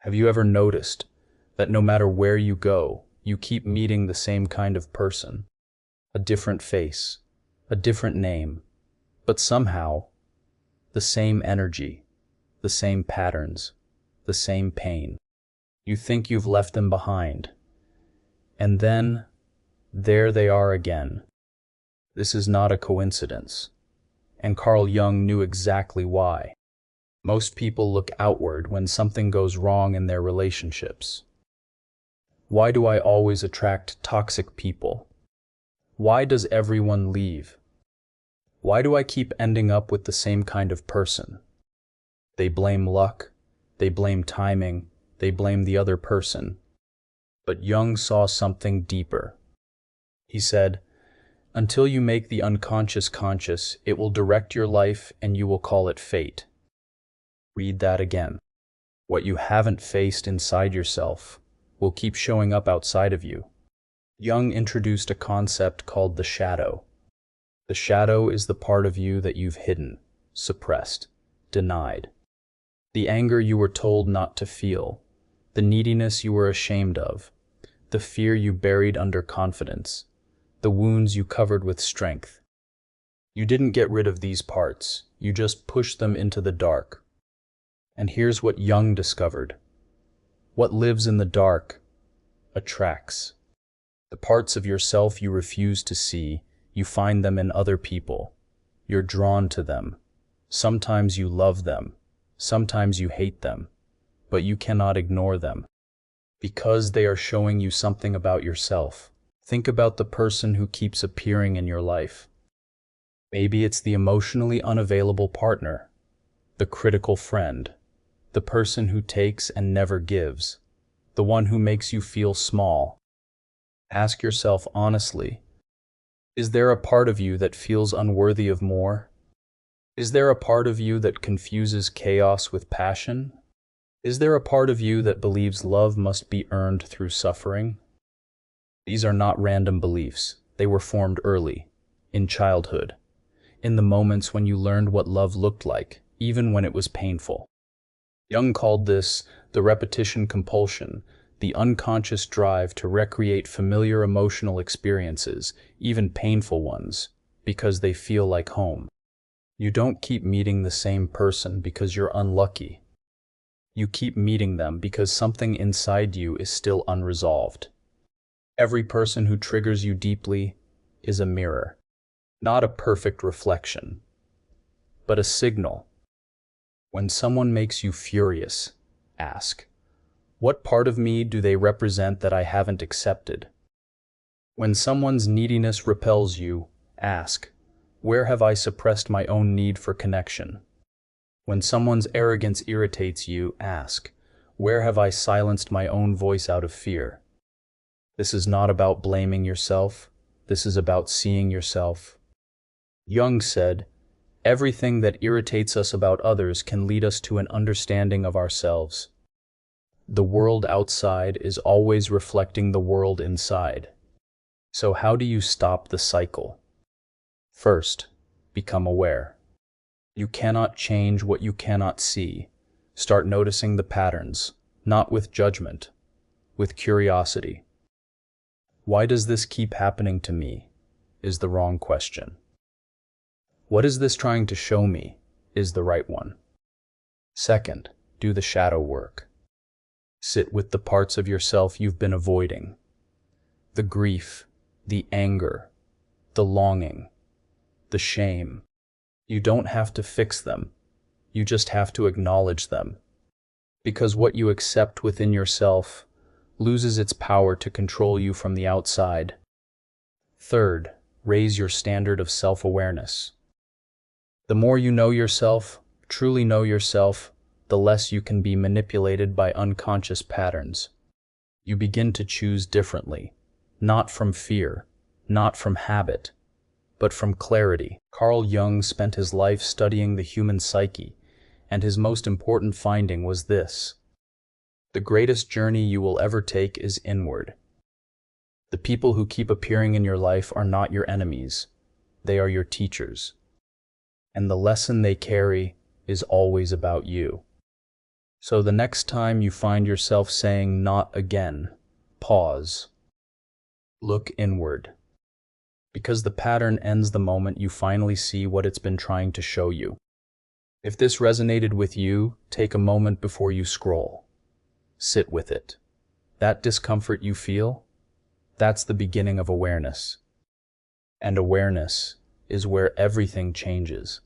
Have you ever noticed that no matter where you go, you keep meeting the same kind of person? A different face, a different name, but somehow the same energy, the same patterns, the same pain. You think you've left them behind, and then there they are again. This is not a coincidence, and Carl Jung knew exactly why. Most people look outward when something goes wrong in their relationships. Why do I always attract toxic people? Why does everyone leave? Why do I keep ending up with the same kind of person? They blame luck, they blame timing, they blame the other person. But Jung saw something deeper. He said, "Until you make the unconscious conscious, it will direct your life and you will call it fate." Read that again. What you haven't faced inside yourself will keep showing up outside of you. Jung introduced a concept called the shadow. The shadow is the part of you that you've hidden, suppressed, denied. The anger you were told not to feel, the neediness you were ashamed of, the fear you buried under confidence, the wounds you covered with strength. You didn't get rid of these parts, you just pushed them into the dark. And here's what Jung discovered. What lives in the dark attracts. The parts of yourself you refuse to see, you find them in other people. You're drawn to them. Sometimes you love them. Sometimes you hate them. But you cannot ignore them. Because they are showing you something about yourself. Think about the person who keeps appearing in your life. Maybe it's the emotionally unavailable partner, the critical friend, the person who takes and never gives, the one who makes you feel small. Ask yourself honestly, is there a part of you that feels unworthy of more? Is there a part of you that confuses chaos with passion? Is there a part of you that believes love must be earned through suffering? These are not random beliefs. They were formed early, in childhood, in the moments when you learned what love looked like, even when it was painful. Jung called this the repetition compulsion, the unconscious drive to recreate familiar emotional experiences, even painful ones, because they feel like home. You don't keep meeting the same person because you're unlucky. You keep meeting them because something inside you is still unresolved. Every person who triggers you deeply is a mirror, not a perfect reflection, but a signal. When someone makes you furious, ask, what part of me do they represent that I haven't accepted? When someone's neediness repels you, ask, where have I suppressed my own need for connection? When someone's arrogance irritates you, ask, where have I silenced my own voice out of fear? This is not about blaming yourself. This is about seeing yourself. Jung said, everything that irritates us about others can lead us to an understanding of ourselves. The world outside is always reflecting the world inside. So how do you stop the cycle? First, become aware. You cannot change what you cannot see. Start noticing the patterns, not with judgment, with curiosity. Why does this keep happening to me? Is the wrong question. What is this trying to show me? Is the right one. Second, do the shadow work. Sit with the parts of yourself you've been avoiding. The grief, the anger, the longing, the shame. You don't have to fix them. You just have to acknowledge them. Because what you accept within yourself loses its power to control you from the outside. Third, raise your standard of self-awareness. The more you know yourself, truly know yourself, the less you can be manipulated by unconscious patterns. You begin to choose differently, not from fear, not from habit, but from clarity. Carl Jung spent his life studying the human psyche, and his most important finding was this: the greatest journey you will ever take is inward. The people who keep appearing in your life are not your enemies. They are your teachers. And the lesson they carry is always about you. So the next time you find yourself saying "not again," pause. Look inward. Because the pattern ends the moment you finally see what it's been trying to show you. If this resonated with you, take a moment before you scroll. Sit with it. That discomfort you feel, that's the beginning of awareness. And awareness is where everything changes.